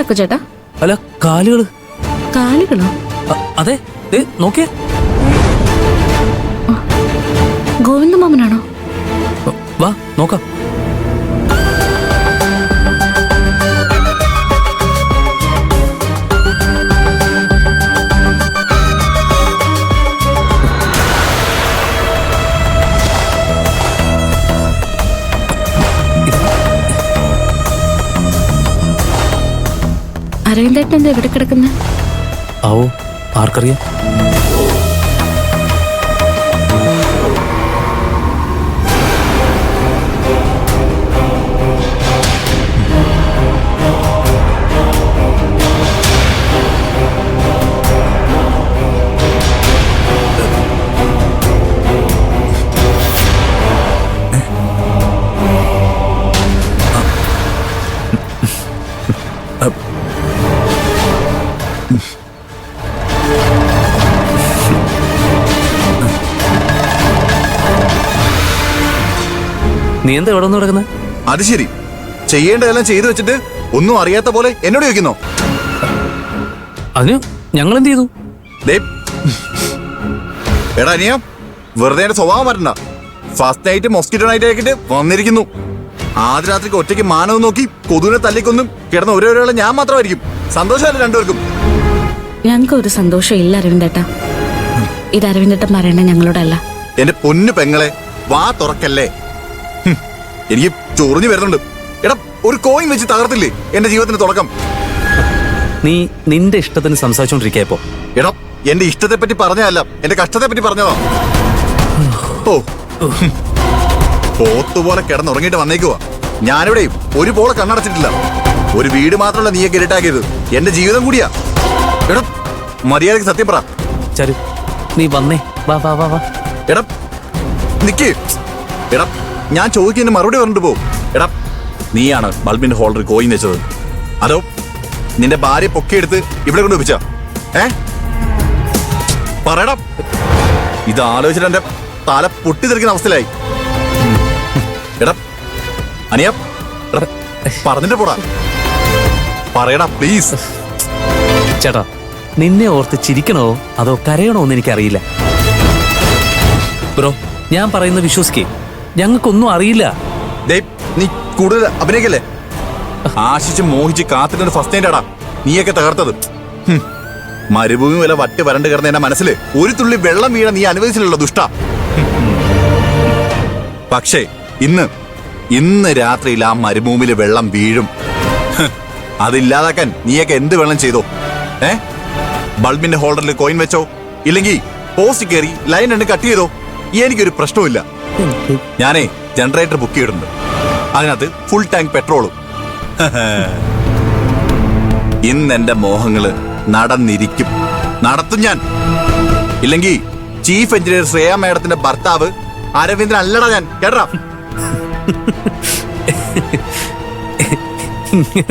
ആരൊക്കെ ചേട്ടാ? അല്ല, കാലുകള്. കാലുകളോ? അതെ, നോക്കിയേ. ഗോവിന്ദമാമനാണോ? വാ നോക്കാം. അരവിന്ദേട്ടൻ എന്താ എവിടെ കിടക്കുന്നത്? ആവോ, ആർക്കറിയാം. നീ എന്താ ഇവിടെ ഒന്ന് കിടക്കുന്നത്? അത് ശരി, ചെയ്യേണ്ടതെല്ലാം ചെയ്തു വെച്ചിട്ട് ഒന്നും അറിയാത്ത പോലെ എന്നോട് ചോദിക്കുന്നോ? അതിന് ഞങ്ങൾ എന്ത് ചെയ്തു? എടാ അനിയ, വെറുതെ എന്റെ സ്വഭാവം മാറ്റണ്ട. ഫസ്റ്റ് നൈറ്റ് മോസ്കിറ്റോ നൈറ്റ് ആക്കിട്ട് വന്നിരിക്കുന്നു. ആദ്യ രാത്രിക്ക് ഒറ്റയ്ക്ക് മാനവും നോക്കി കൊതുവിനെ തല്ലിക്കൊന്നും കിടന്ന ഒരാളെ ഞാൻ മാത്രമായിരിക്കും. സന്തോഷമല്ല രണ്ടുപേർക്കും. ഞങ്ങൾക്ക് ഒരു സന്തോഷം ഇല്ല അരവിന്ദേട്ടാ. ഇത് അരവിന്ദേട്ടൻ പറയണ ഞങ്ങളോടല്ല. എന്റെ പൊന്നു പെങ്ങളെ, വാ തുറക്കല്ലേ. എനിക്ക് ചൊറിഞ്ഞു വരുന്നുണ്ട്. എടാ, ഒരു കോയിൻ വെച്ച് തകർത്തില്ലേ എന്റെ ജീവിതത്തിന് തുടക്കം? നീ നിന്റെ ഇഷ്ടത്തിന് സംസാരിച്ചോണ്ടിരിക്കപ്പോ. എടാ, എന്റെ ഇഷ്ടത്തെ പറ്റി പറഞ്ഞതല്ല, എന്റെ കഷ്ടത്തെ പറ്റി പറഞ്ഞതാ. ഓ, പോത്തുപോലെ കിടന്നുറങ്ങിയിട്ട് വന്നേക്കുവാ. ഞാനിവിടെ ഒരു പോലെ കണ്ണടച്ചിട്ടില്ല. ഒരു വീട് മാത്രമല്ല നീയെ കിരട്ടാക്കിയത്, എന്റെ ജീവിതം കൂടിയാ. എടാ, മര്യാദക്ക് സത്യം പറ. ചരു, നീ വന്നേ. വാ വാ വാ വാ. എടാ നിക്ക്. എടാ, ഞാൻ ചോദിക്കുന്നതിന് മറുപടി പറഞ്ഞിട്ട് പോ. എടാ, നീയാണ് ബൾബിന്റെ ഹോൾഡർ കോയിൻ വെച്ചത്, അതോ നിന്റെ ഭാര്യ പൊക്കിയെടുത്ത് ഇവിടെ കൊണ്ട് വെപ്പിച്ച? പറയടാ. ഇത് ആലോചിച്ചിട്ട് എന്റെ തല പൊട്ടിത്തെറിക്കുന്ന അവസ്ഥയിലായി. എടാ അനിയ, പറഞ്ഞിട്ട് പോടാ. പറയടാ പ്ലീസ്. ചേട്ടാ, നിന്നെ ഓർത്ത് ചിരിക്കണോ അതോ കരയണോ എന്ന് എനിക്കറിയില്ല. ബ്രോ, ഞാൻ പറയുന്ന വിശ്വസിക്കേ, ഞങ്ങൾക്കൊന്നും അറിയില്ല. നീ കൂടുതൽ അഭിനയിക്കല്ലേ? ആശിച്ച് മോഹിച്ച് കാത്തിട്ട് ഫസ്റ്റ് നൈറ്റാടാ നീയൊക്കെ തകർത്തത്. മരുഭൂമി വില വട്ട് വരണ്ട് കിടന്ന എന്റെ മനസ്സിൽ ഒരു തുള്ളി വെള്ളം വീണ നീ അനുവദിച്ചിട്ടുള്ള ദുഷ്ട. പക്ഷേ ഇന്ന് രാത്രിയിൽ ആ മരുഭൂമിയിൽ വെള്ളം വീഴും. അതില്ലാതാക്കാൻ നീയൊക്കെ എന്ത് വെള്ളം ചെയ്തോ? ബൾബിന്റെ ഹോൾഡറിൽ കോയിൻ വെച്ചോ, ഇല്ലെങ്കിൽ പോസ്റ്റ് കയറി ലൈൻ രണ്ട് കട്ട് ചെയ്തോ, എനിക്കൊരു പ്രശ്നവുമില്ല. ഞാനേ ജനറേറ്റർ ബുക്ക് ചെയ്തിട്ടുണ്ട്. അതിനകത്ത് ഫുൾ ടാങ്ക് പെട്രോളും. ഇന്ന് എന്റെ മോഹങ്ങള് നടന്നിരിക്കും, നടത്തും ഞാൻ. ഇല്ലെങ്കിൽ ചീഫ് എഞ്ചിനീയർ ശ്രേയ മേഡത്തിന്റെ ഭർത്താവ് അരവിന്ദൻ അല്ലടാ ഞാൻ. കേട്ടാ,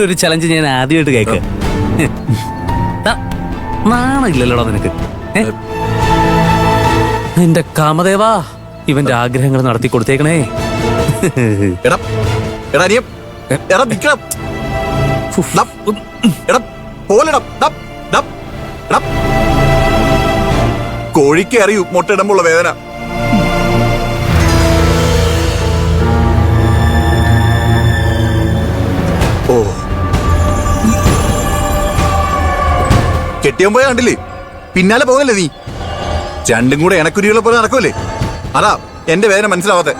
ഒരു ചലഞ്ച് ഞാൻ ആദ്യമായിട്ട് കേൾക്ക. നാണില്ലല്ലോടാ നിനക്ക്? എന്റെ കാമദേവാ, ഇവന്റെ ആഗ്രഹങ്ങൾ നടത്തി കൊടുത്തേക്കണേ. എടാ എടാ നീ എടാ നിക്കണം. എടാ പോലെടാ. കോഴിക്ക് അറിയൂ മുട്ടയിടുമ്പോൾ ഉള്ള വേദന. ഓ, കെട്ടിയാൻ പോയ കണ്ടില്ലേ, പിന്നാലെ പോകുന്നില്ലേ നീ? രണ്ടും കൂടെ എനക്കുരികളെ പോലെ നടക്കൂലേ? അതാ എന്റെ വേദന മനസ്സിലാവാത്തെ.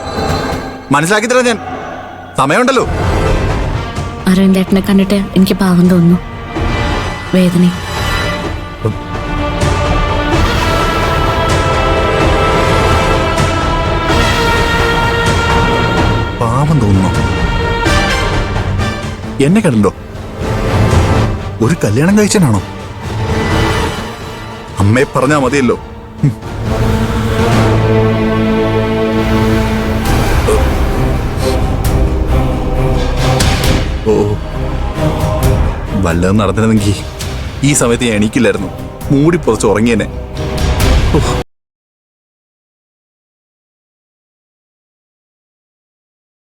മനസ്സിലാക്കി തരാം ഞാൻ, സമയമുണ്ടല്ലോ. അരവിന്ദേട്ടനെ കണ്ടിട്ട് എനിക്ക് പാവം തോന്നുന്നു, വേദന. പാവം തോന്നുന്നു? എന്നെ കണ്ടോ? ഒരു കല്യാണം കഴിച്ചാണോ? അമ്മയെ പറഞ്ഞാ മതിയല്ലോ. ഓ, വല്ലതും നടന്നിരുന്നെങ്കിൽ ഈ സമയത്ത് ഞാൻ എണീക്കില്ലായിരുന്നു. മൂടി പുറച്ച് ഉറങ്ങിയെന്നെ.